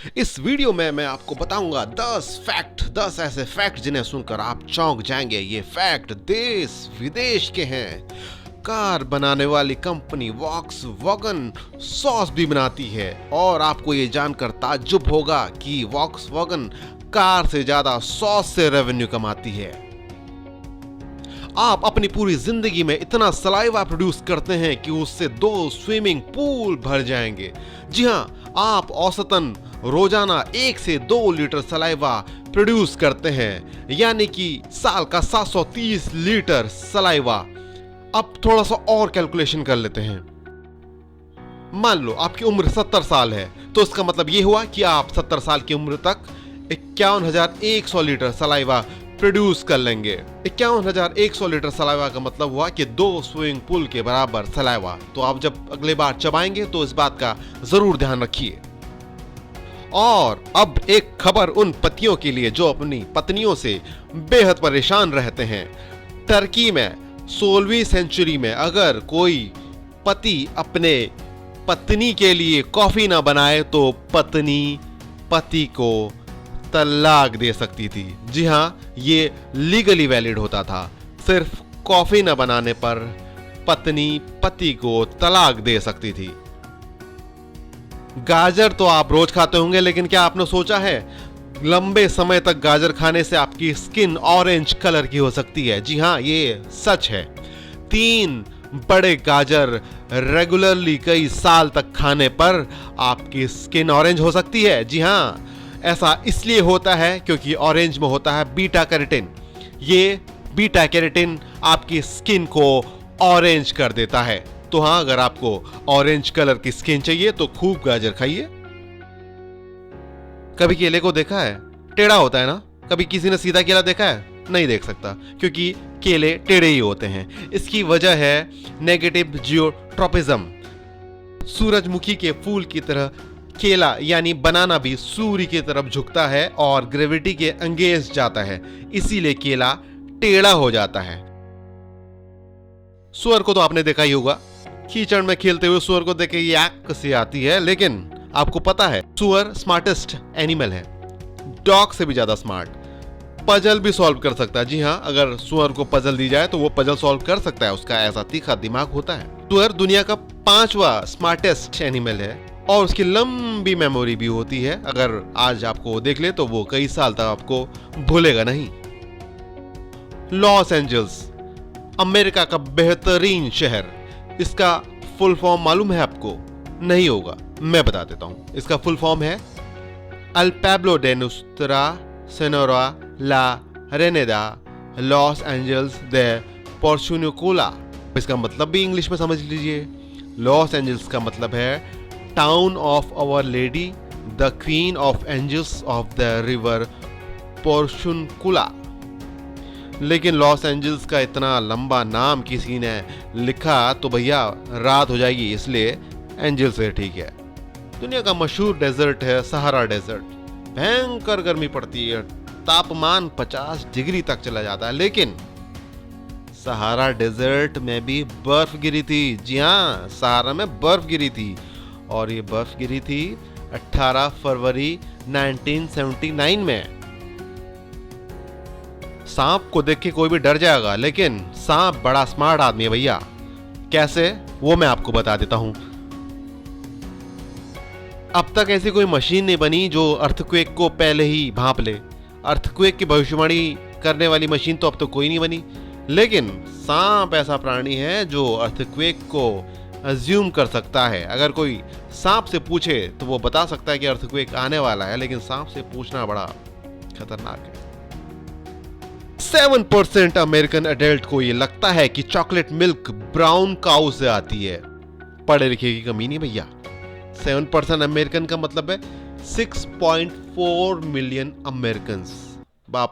इस वीडियो में मैं आपको बताऊंगा 10 ऐसे फैक्ट जिन्हें सुनकर आप चौंक जाएंगे। ये फैक्ट देश विदेश के हैं। कार बनाने वाली कंपनी वॉक्सवैगन सॉस भी बनाती है और आपको ये जानकर ताज्जुब होगा कि वॉक्सवैगन कार से ज्यादा सॉस से रेवेन्यू कमाती है। आप अपनी पूरी जिंदगी में इतना सलाइवा प्रोड्यूस करते हैं कि उससे 2 स्विमिंग पूल भर जाएंगे। जी हां, आप औसतन रोजाना 1 से 2 लीटर सलाइवा प्रोड्यूस करते हैं, यानी कि साल का 730 लीटर सलाइवा। अब थोड़ा सा और कैलकुलेशन कर लेते हैं। मान लो आपकी उम्र 70 साल है, तो इसका मतलब यह हुआ कि आप 70 साल की उम्र तक 51,100 लीटर सलाइवा प्रोड्यूस कर लेंगे। 51,100 लीटर सलाइवा का मतलब हुआ कि 2 स्विमिंग पूल के बराबर सलाइवा। तो आप जब अगली बार चबाएंगे तो इस बात का जरूर ध्यान रखिए। और अब एक खबर उन पतियों के लिए जो अपनी पत्नियों से बेहद परेशान रहते हैं। टर्की में 16वीं सेंचुरी में अगर कोई पति अपने पत्नी के लिए कॉफी ना बनाए तो पत्नी पति को तलाक दे सकती थी। जी हां, ये लीगली वैलिड होता था। सिर्फ कॉफी न बनाने पर पत्नी पति को तलाक दे सकती थी। गाजर तो आप रोज खाते होंगे, लेकिन क्या आपने सोचा है लंबे समय तक गाजर खाने से आपकी स्किन ऑरेंज कलर की हो सकती है? जी हां, ये सच है। 3 बड़े गाजर रेगुलरली कई साल तक खाने पर आपकी स्किन ऑरेंज हो सकती है। जी हां, ऐसा इसलिए होता है क्योंकि ऑरेंज में होता है बीटा कैरोटीन। ये बीटा कैरोटीन आपकी स्किन को ऑरेंज कर देता है। तो हां, अगर आपको ऑरेंज कलर की स्किन चाहिए तो खूब गाजर खाइए। कभी केले को देखा है? टेढ़ा होता है ना? कभी किसी ने सीधा केला देखा है? नहीं देख सकता, क्योंकि केले टेढ़े ही होते हैं। इसकी वजह है नेगेटिव जियोट्रॉपिज्म। सूरजमुखी के फूल की तरह केला यानी बनाना भी सूर्य की तरफ झुकता है और ग्रेविटी के अंगेंस्ट जाता है, इसीलिए केला टेढ़ा हो जाता है। सुअर को तो आपने देखा ही होगा। कीचड़ में खेलते हुए सुअर को देख के याक सी आती है, लेकिन आपको पता है सुअर स्मार्टेस्ट एनिमल है, डॉग से भी ज्यादा स्मार्ट। पजल भी सॉल्व कर सकता है। जी हां, अगर सुअर को पजल दी जाए तो वो पजल सॉल्व कर सकता है। उसका ऐसा तीखा दिमाग होता है। सुअर दुनिया का 5वां स्मार्टेस्ट एनिमल है और उसकी लंबी मेमोरी भी होती है। अगर आज आपको देख ले तो वो कई साल तक आपको भूलेगा नहीं। लॉस एंजल्स अमेरिका का बेहतरीन शहर, इसका फुल फॉर्म मालूम है आपको? नहीं होगा, मैं बता देता हूं। इसका फुल फॉर्म है अल पैब्लो डे नुस्त्रा सेनोरा ला रेनेदा लॉस एंजल्स दे पोर्शुनिकोला। इसका मतलब भी इंग्लिश में समझ लीजिए। लॉस एंजल्स का मतलब है town of our lady the queen of angels of the river Porciuncula. लेकिन लॉस एंजल्स का इतना लंबा नाम किसी ने लिखा तो भैया रात हो जाएगी, इसलिए एंजल से ठीक है। दुनिया का मशहूर डेजर्ट है सहारा डेजर्ट। भयंकर गर्मी पड़ती है, तापमान 50 डिग्री तक चला जाता है, लेकिन सहारा डेजर्ट में भी बर्फ गिरी थी। जी हां, सहारा में बर्फ गिरी थी और ये बर्फ गिरी थी 18 फरवरी 1979 में। सांप को देख के कोई भी डर जाएगा, लेकिन सांप बड़ा स्मार्ट आदमी है भैया। कैसे, वो मैं आपको बता देता हूं। अब तक ऐसी कोई मशीन नहीं बनी जो अर्थक्वेक को पहले ही भांप ले। अर्थक्वेक की भविष्यवाणी करने वाली मशीन तो अब तो कोई नहीं बनी, लेकिन सांप ऐसा प्राणी है जो अर्थक्वेक को अज्यूम कर सकता है। अगर कोई सांप से पूछे तो वो बता सकता है कि अर्थक्वेक आने वाला है, लेकिन सांप से पूछना बड़ा खतरनाक है। 7% अमेरिकन एडल्ट को ये लगता है कि चॉकलेट मिल्क ब्राउन काउ से आती है। पढ़े लिखे की कमी नहीं भैया। 7% अमेरिकन का मतलब है 6.4 मिलियन अमेरिकन। बाप